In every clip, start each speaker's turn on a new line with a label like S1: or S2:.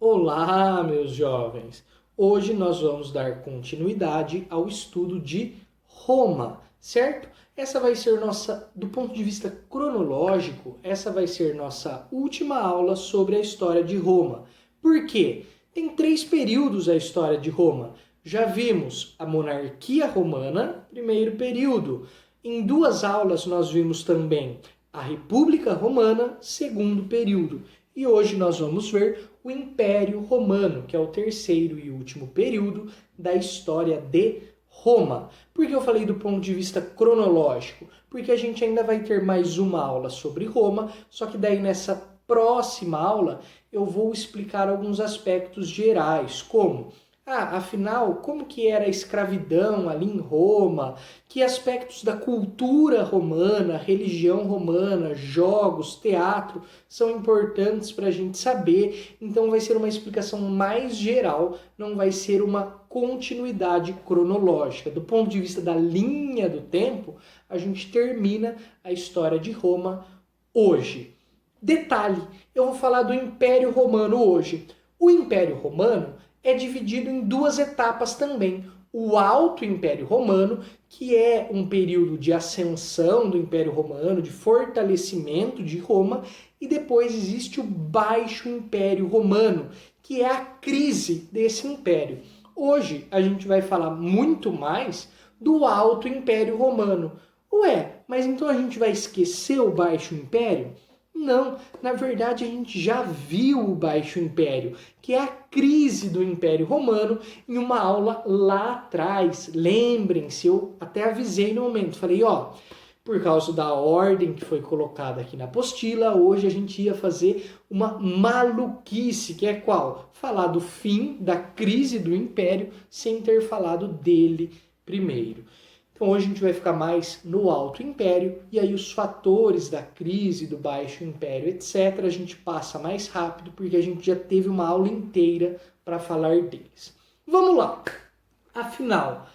S1: Olá, meus jovens! Hoje nós vamos dar continuidade ao estudo de Roma, certo? Essa vai ser do ponto de vista cronológico, essa vai ser nossa última aula sobre a história de Roma. Por quê? Tem 3 períodos a história de Roma. Já vimos a monarquia romana, primeiro período. Em 2 aulas nós vimos também a República Romana, segundo período. E hoje nós vamos ver o Império Romano, que é o terceiro e último período da história de Roma. Por que eu falei do ponto de vista cronológico? Porque a gente ainda vai ter mais uma aula sobre Roma, só que daí nessa próxima aula eu vou explicar alguns aspectos gerais, como afinal, como que era a escravidão ali em Roma, que aspectos da cultura romana, religião romana, jogos, teatro são importantes para a gente saber. Então vai ser uma explicação mais geral, não vai ser uma continuidade cronológica. Do ponto de vista da linha do tempo, a gente termina a história de Roma hoje. Detalhe, eu vou falar do Império Romano hoje. O Império Romano é dividido em 2 etapas também. O Alto Império Romano, que é um período de ascensão do Império Romano, de fortalecimento de Roma, e depois existe o Baixo Império Romano, que é a crise desse império. Hoje a gente vai falar muito mais do Alto Império Romano. Ué, mas então a gente vai esquecer o Baixo Império? Não, na verdade a gente já viu o Baixo Império, que é a crise do Império Romano, em uma aula lá atrás. Lembrem-se, eu até avisei no momento, falei, por causa da ordem que foi colocada aqui na apostila, hoje a gente ia fazer uma maluquice, que é qual? Falar do fim da crise do Império sem ter falado dele primeiro. Então hoje a gente vai ficar mais no Alto Império, e aí os fatores da crise, do Baixo Império, etc., a gente passa mais rápido, porque a gente já teve uma aula inteira para falar deles. Vamos lá! Afinal,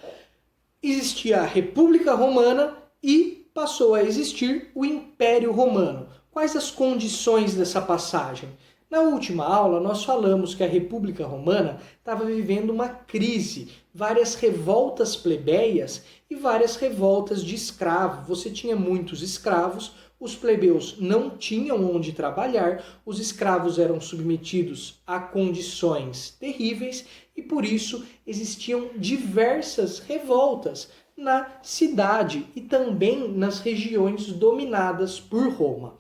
S1: existia a República Romana e passou a existir o Império Romano. Quais as condições dessa passagem? Na última aula, nós falamos que a República Romana estava vivendo uma crise, várias revoltas plebeias e várias revoltas de escravo. Você tinha muitos escravos, os plebeus não tinham onde trabalhar, os escravos eram submetidos a condições terríveis e por isso existiam diversas revoltas na cidade e também nas regiões dominadas por Roma.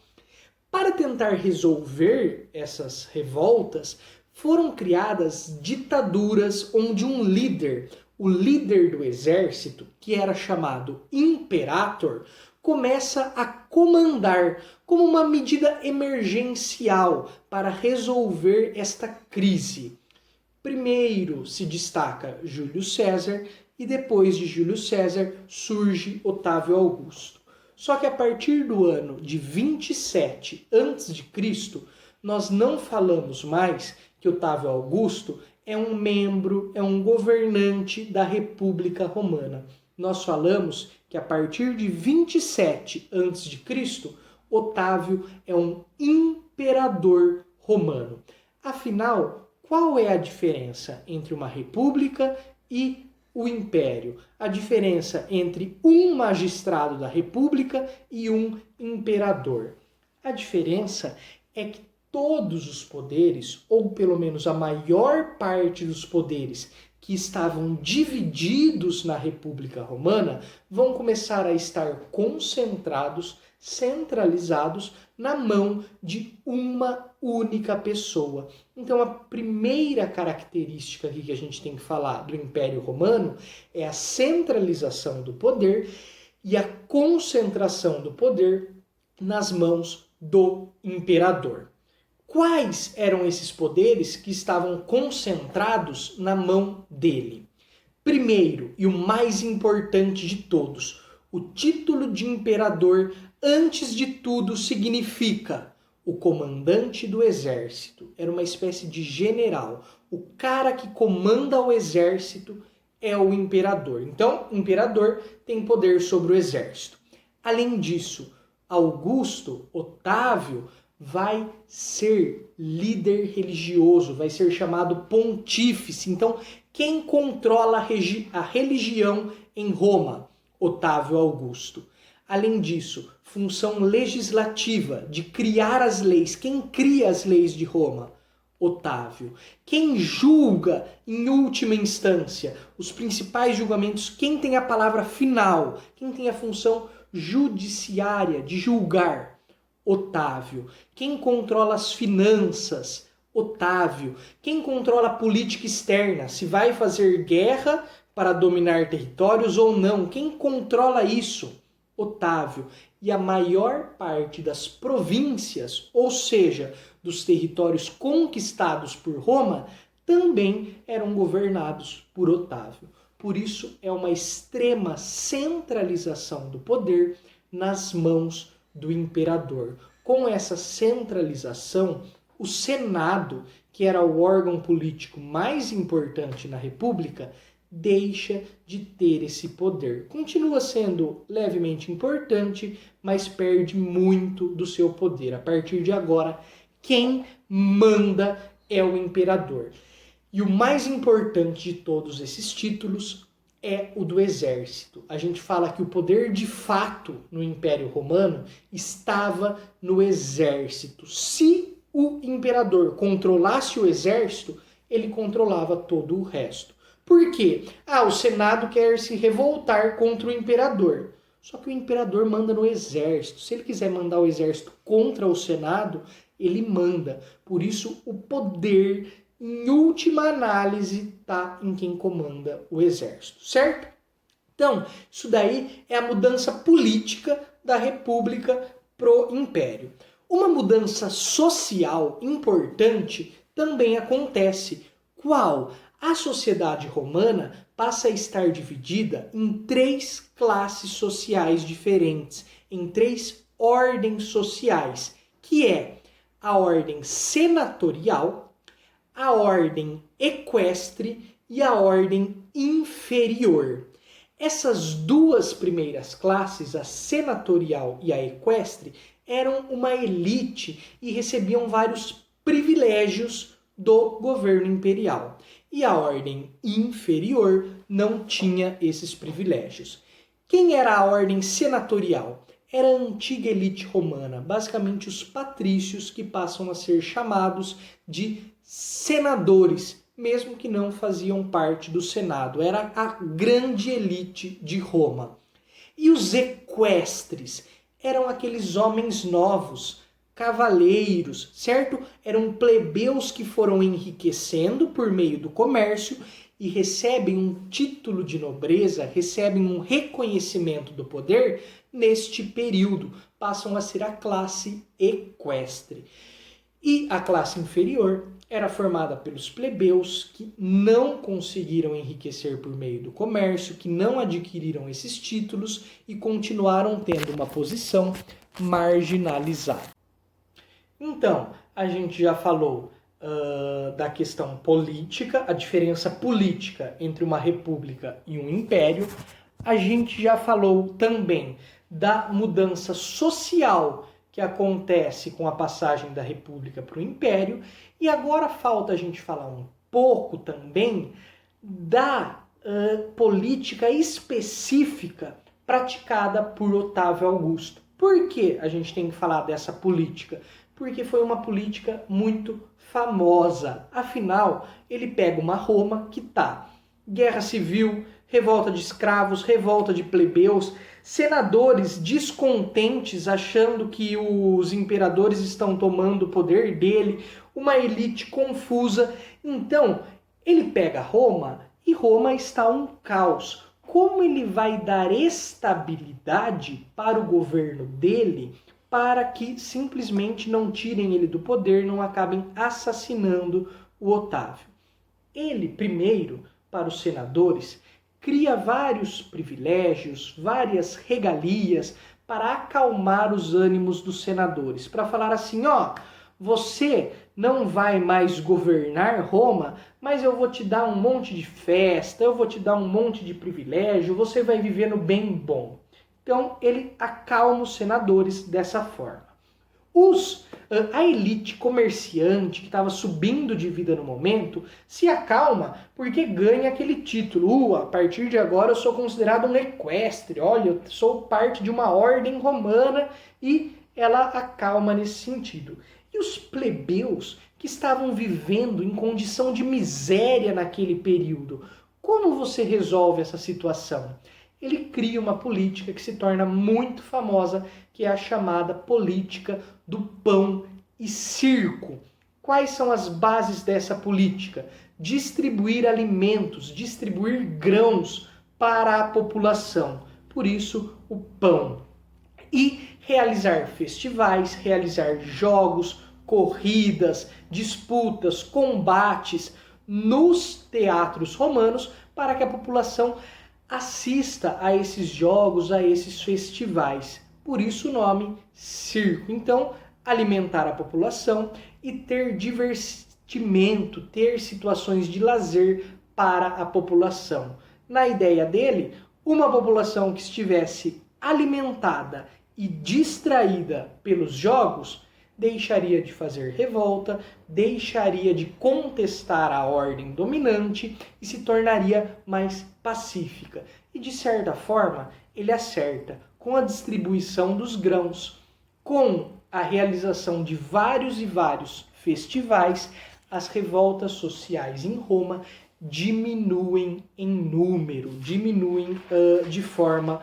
S1: Para tentar resolver essas revoltas, foram criadas ditaduras onde um líder, o líder do exército, que era chamado imperator, começa a comandar como uma medida emergencial para resolver esta crise. Primeiro se destaca Júlio César e depois de Júlio César surge Otávio Augusto. Só que a partir do ano de 27 a.C., nós não falamos mais que Otávio Augusto é um membro, é um governante da República Romana. Nós falamos que a partir de 27 a.C., Otávio é um imperador romano. Afinal, qual é a diferença entre uma república e o império? A diferença entre um magistrado da república e um imperador. A diferença é que todos os poderes, ou pelo menos a maior parte dos poderes que estavam divididos na República Romana, vão começar a estar concentrados, centralizados na mão de uma única pessoa. Então a primeira característica aqui que a gente tem que falar do Império Romano é a centralização do poder e a concentração do poder nas mãos do imperador. Quais eram esses poderes que estavam concentrados na mão dele? Primeiro, e o mais importante de todos, o título de imperador, antes de tudo, significa o comandante do exército. Era uma espécie de general. O cara que comanda o exército é o imperador. Então, o imperador tem poder sobre o exército. Além disso, Augusto, Otávio, vai ser líder religioso, vai ser chamado pontífice. Então, quem controla a religião em Roma? Otávio Augusto. Além disso, função legislativa, de criar as leis. Quem cria as leis de Roma? Otávio. Quem julga, em última instância, os principais julgamentos, quem tem a palavra final, quem tem a função judiciária de julgar? Otávio. Quem controla as finanças? Otávio. Quem controla a política externa? Se vai fazer guerra para dominar territórios ou não? Quem controla isso? Otávio. E a maior parte das províncias, ou seja, dos territórios conquistados por Roma, também eram governados por Otávio. Por isso, é uma extrema centralização do poder nas mãos do imperador. Com essa centralização, o Senado, que era o órgão político mais importante na República, deixa de ter esse poder. Continua sendo levemente importante, mas perde muito do seu poder. A partir de agora, quem manda é o imperador. E o mais importante de todos esses títulos é o do exército. A gente fala que o poder de fato no Império Romano estava no exército. Se o imperador controlasse o exército, ele controlava todo o resto. Por quê? O Senado quer se revoltar contra o imperador. Só que o imperador manda no exército. Se ele quiser mandar o exército contra o Senado, ele manda. Por isso, o poder, em última análise, está em quem comanda o exército, certo? Então, isso daí é a mudança política da República pro Império. Uma mudança social importante também acontece. Qual? A sociedade romana passa a estar dividida em 3 classes sociais diferentes, em 3 ordens sociais, que é a ordem senatorial, a ordem equestre e a ordem inferior. Essas 2 primeiras classes, a senatorial e a equestre, eram uma elite e recebiam vários privilégios do governo imperial. E a ordem inferior não tinha esses privilégios. Quem era a ordem senatorial? Era a antiga elite romana, basicamente os patrícios, que passam a ser chamados de senadores, mesmo que não faziam parte do Senado. Era a grande elite de Roma. E os equestres eram aqueles homens novos, cavaleiros, certo? Eram plebeus que foram enriquecendo por meio do comércio e recebem um título de nobreza, recebem um reconhecimento do poder neste período. Passam a ser a classe equestre. E a classe inferior era formada pelos plebeus que não conseguiram enriquecer por meio do comércio, que não adquiriram esses títulos e continuaram tendo uma posição marginalizada. Então, a gente já falou da questão política, a diferença política entre uma república e um império. A gente já falou também da mudança social que acontece com a passagem da república para o império. E agora falta a gente falar um pouco também da política específica praticada por Otávio Augusto. Por que a gente tem que falar dessa política? Porque foi uma política muito famosa. Afinal, ele pega uma Roma que está guerra civil, revolta de escravos, revolta de plebeus, senadores descontentes achando que os imperadores estão tomando o poder dele, uma elite confusa. Então, ele pega Roma e Roma está um caos. Como ele vai dar estabilidade para o governo dele para que simplesmente não tirem ele do poder, não acabem assassinando o Otávio? Ele, primeiro, para os senadores, cria vários privilégios, várias regalias para acalmar os ânimos dos senadores, para falar assim, você não vai mais governar Roma, mas eu vou te dar um monte de festa, eu vou te dar um monte de privilégio, você vai viver no bem bom. Então ele acalma os senadores dessa forma. Os A elite comerciante que estava subindo de vida no momento se acalma porque ganha aquele título. A partir de agora eu sou considerado um equestre, olha, eu sou parte de uma ordem romana, e ela acalma nesse sentido. E os plebeus que estavam vivendo em condição de miséria naquele período, como você resolve essa situação? Ele cria uma política que se torna muito famosa, que é a chamada política do pão e circo. Quais são as bases dessa política? Distribuir alimentos, distribuir grãos para a população. Por isso, o pão. E realizar festivais, realizar jogos, corridas, disputas, combates nos teatros romanos para que a população assista a esses jogos, a esses festivais. Por isso o nome circo. Então, alimentar a população e ter divertimento, ter situações de lazer para a população. Na ideia dele, uma população que estivesse alimentada e distraída pelos jogos deixaria de fazer revolta, deixaria de contestar a ordem dominante e se tornaria mais pacífica. E de certa forma, ele acerta com a distribuição dos grãos, com a realização de vários e vários festivais. As revoltas sociais em Roma diminuem em número, diminuem de forma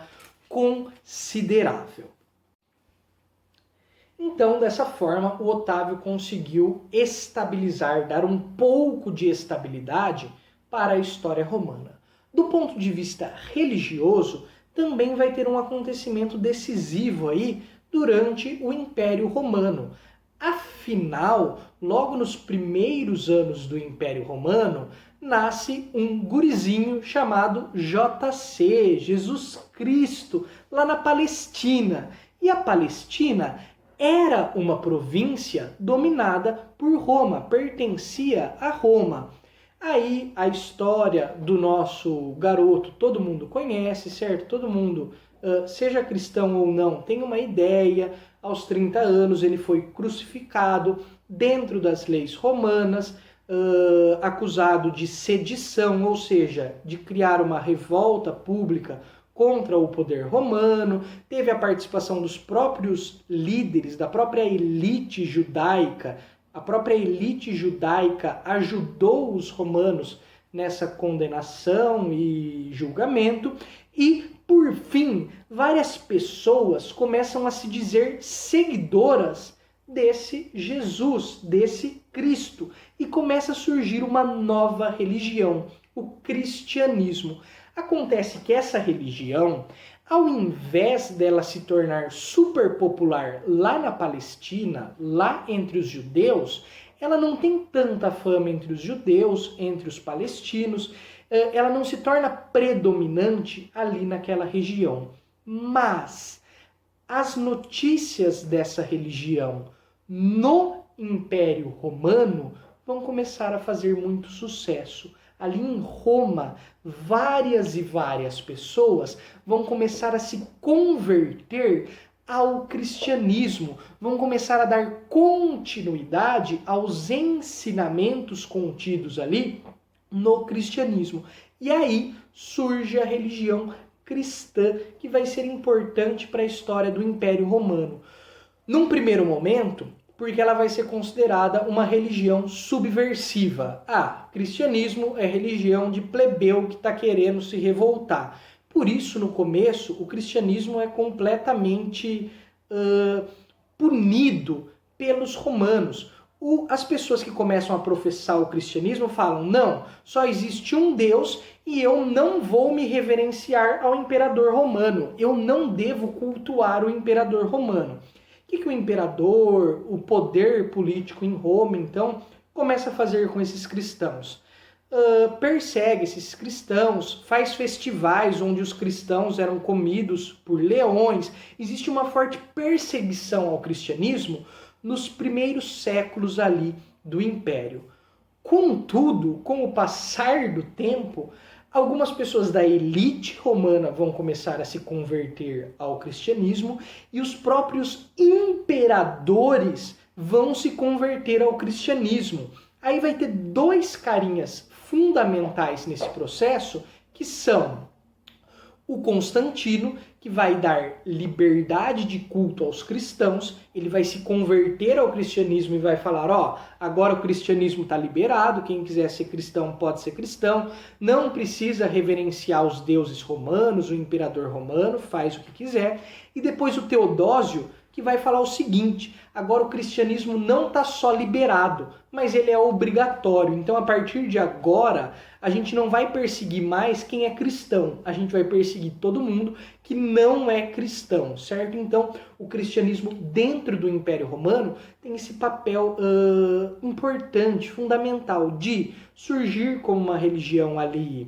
S1: considerável. Então, dessa forma, o Otávio conseguiu estabilizar, dar um pouco de estabilidade para a história romana. Do ponto de vista religioso, também vai ter um acontecimento decisivo aí durante o Império Romano. Afinal, logo nos primeiros anos do Império Romano, nasce um gurizinho chamado JC, Jesus Cristo, lá na Palestina. E a Palestina era uma província dominada por Roma, pertencia a Roma. Aí a história do nosso garoto todo mundo conhece, certo? Todo mundo, seja cristão ou não, tem uma ideia. Aos 30 anos ele foi crucificado dentro das leis romanas, acusado de sedição, ou seja, de criar uma revolta pública contra o poder romano. Teve a participação dos próprios líderes, da própria elite judaica. A própria elite judaica ajudou os romanos nessa condenação e julgamento. E, por fim, várias pessoas começam a se dizer seguidoras desse Jesus, desse Cristo. E começa a surgir uma nova religião, o cristianismo. Acontece que essa religião, ao invés dela se tornar super popular lá na Palestina, lá entre os judeus, ela não tem tanta fama entre os judeus, entre os palestinos, ela não se torna predominante ali naquela região. Mas as notícias dessa religião no Império Romano vão começar a fazer muito sucesso. Ali em Roma, várias e várias pessoas vão começar a se converter ao cristianismo, vão começar a dar continuidade aos ensinamentos contidos ali no cristianismo. E aí surge a religião cristã, que vai ser importante para a história do Império Romano. Num primeiro momento, porque ela vai ser considerada uma religião subversiva. Cristianismo é religião de plebeu que está querendo se revoltar. Por isso, no começo, o cristianismo é completamente punido pelos romanos. As pessoas que começam a professar o cristianismo falam: não, só existe um Deus e eu não vou me reverenciar ao imperador romano. Eu não devo cultuar o imperador romano. O que o imperador, o poder político em Roma, então, começa a fazer com esses cristãos? Persegue esses cristãos, faz festivais onde os cristãos eram comidos por leões. Existe uma forte perseguição ao cristianismo nos primeiros séculos ali do Império. Contudo, com o passar do tempo, algumas pessoas da elite romana vão começar a se converter ao cristianismo e os próprios imperadores vão se converter ao cristianismo. Aí vai ter dois carinhas fundamentais nesse processo, que são o Constantino, que vai dar liberdade de culto aos cristãos, ele vai se converter ao cristianismo e vai falar, ó, agora o cristianismo está liberado, quem quiser ser cristão pode ser cristão, não precisa reverenciar os deuses romanos, o imperador romano, faz o que quiser. E depois o Teodósio, que vai falar o seguinte, agora o cristianismo não está só liberado, mas ele é obrigatório. Então, a partir de agora, a gente não vai perseguir mais quem é cristão, a gente vai perseguir todo mundo que não é cristão, certo? Então, o cristianismo dentro do Império Romano tem esse papel importante, fundamental, de surgir como uma religião ali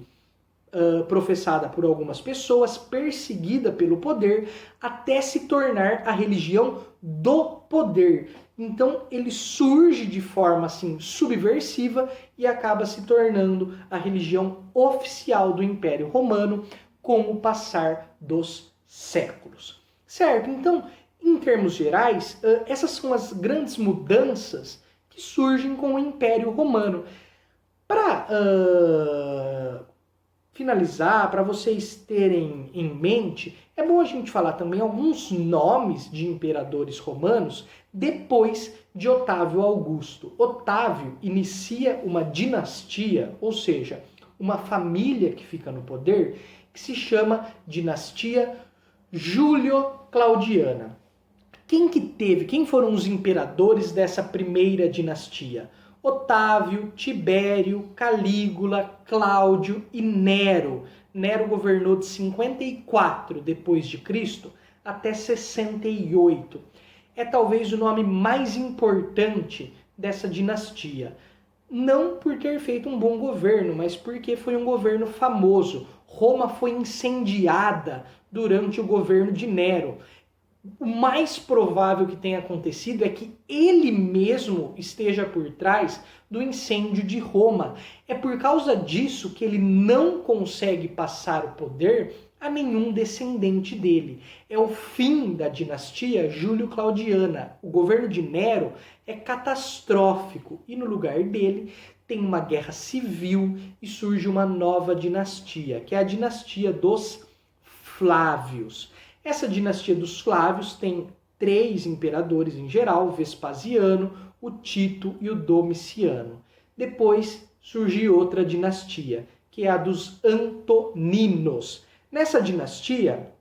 S1: professada por algumas pessoas, perseguida pelo poder, até se tornar a religião do poder. Então ele surge de forma assim subversiva e acaba se tornando a religião oficial do Império Romano com o passar dos séculos. Certo? Então, em termos gerais, essas são as grandes mudanças que surgem com o Império Romano. Para finalizar, para vocês terem em mente, é bom a gente falar também alguns nomes de imperadores romanos depois de Otávio Augusto. Otávio inicia uma dinastia, ou seja, uma família que fica no poder, que se chama dinastia Júlio-Claudiana. Quem foram os imperadores dessa primeira dinastia? Otávio, Tibério, Calígula, Cláudio e Nero. Nero governou de 54 depois de Cristo até 68. É talvez o nome mais importante dessa dinastia. Não por ter feito um bom governo, mas porque foi um governo famoso. Roma foi incendiada durante o governo de Nero. O mais provável que tenha acontecido é que ele mesmo esteja por trás do incêndio de Roma. É por causa disso que ele não consegue passar o poder a nenhum descendente dele. É o fim da dinastia Júlio-Claudiana. O governo de Nero é catastrófico e no lugar dele tem uma guerra civil e surge uma nova dinastia, que é a dinastia dos Flávios. Essa dinastia dos Flávios tem 3 imperadores em geral, o Vespasiano, o Tito e o Domiciano. Depois surge outra dinastia, que é a dos Antoninos. Nessa dinastia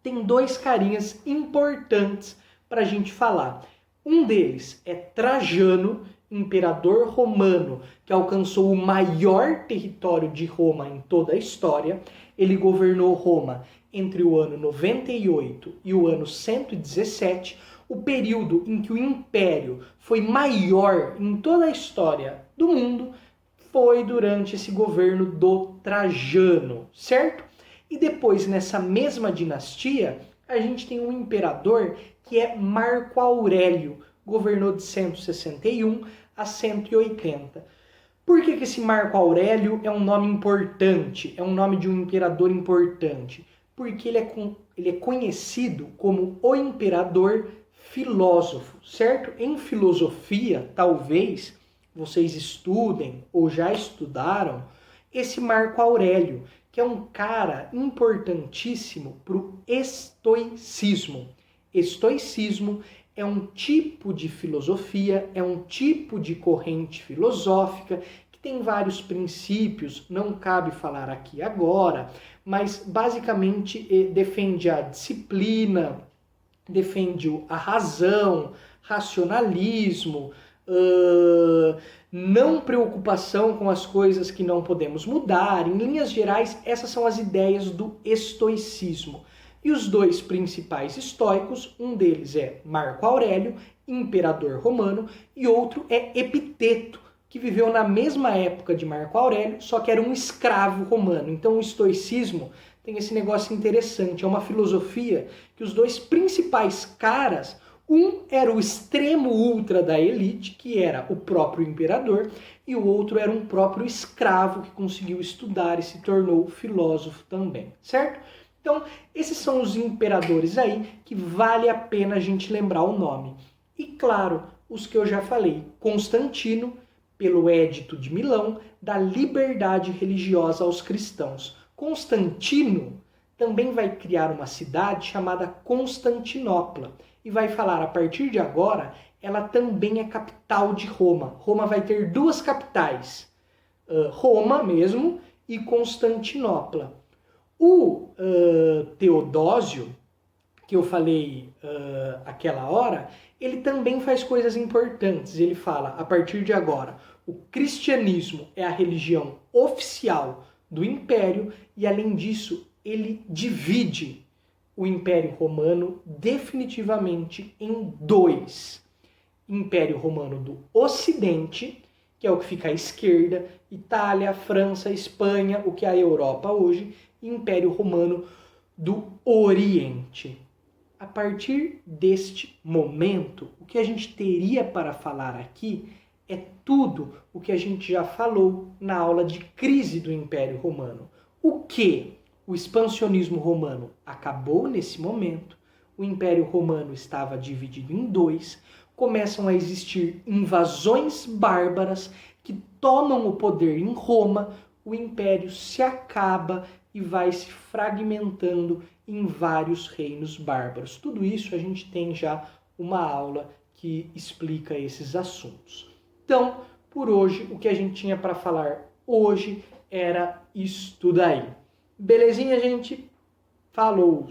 S1: tem 2 carinhas importantes para a gente falar. Um deles é Trajano, imperador romano, que alcançou o maior território de Roma em toda a história. Ele governou Roma entre o ano 98 e o ano 117, o período em que o império foi maior em toda a história do mundo, foi durante esse governo do Trajano, certo? E depois, nessa mesma dinastia, a gente tem um imperador que é Marco Aurélio, governou de 161 a 180. Por que esse Marco Aurélio é um nome importante? É um nome de um imperador importante? Porque ele é conhecido como o imperador filósofo, certo? Em filosofia, talvez vocês estudem ou já estudaram esse Marco Aurélio, que é um cara importantíssimo para o estoicismo. Estoicismo é um tipo de filosofia, é um tipo de corrente filosófica que tem vários princípios, não cabe falar aqui agora, mas basicamente defende a disciplina, defende a razão, racionalismo, não preocupação com as coisas que não podemos mudar. Em linhas gerais, essas são as ideias do estoicismo. E os 2 principais estoicos, um deles é Marco Aurélio, imperador romano, e outro é Epiteto, que viveu na mesma época de Marco Aurélio, só que era um escravo romano. Então o estoicismo tem esse negócio interessante, é uma filosofia que os 2 principais caras, um era o extremo ultra da elite, que era o próprio imperador, e o outro era um próprio escravo que conseguiu estudar e se tornou filósofo também, certo? Então, esses são os imperadores aí que vale a pena a gente lembrar o nome. E claro, os que eu já falei. Constantino, pelo Édito de Milão, dá liberdade religiosa aos cristãos. Constantino também vai criar uma cidade chamada Constantinopla e vai falar, a partir de agora, ela também é capital de Roma. Roma vai ter duas capitais, Roma mesmo e Constantinopla. O Teodósio, que eu falei aquela hora, ele também faz coisas importantes. Ele fala, a partir de agora, o cristianismo é a religião oficial do Império e, além disso, ele divide o Império Romano definitivamente em dois. Império Romano do Ocidente, que é o que fica à esquerda, Itália, França, Espanha, o que é a Europa hoje, e Império Romano do Oriente. A partir deste momento, o que a gente teria para falar aqui é tudo o que a gente já falou na aula de crise do Império Romano. O que? O expansionismo romano acabou nesse momento, o Império Romano estava dividido em dois, começam a existir invasões bárbaras que tomam o poder em Roma, o Império se acaba e vai se fragmentando em vários reinos bárbaros. Tudo isso a gente tem já uma aula que explica esses assuntos. Então, por hoje, o que a gente tinha para falar hoje era isso daí. Belezinha, gente? Falou!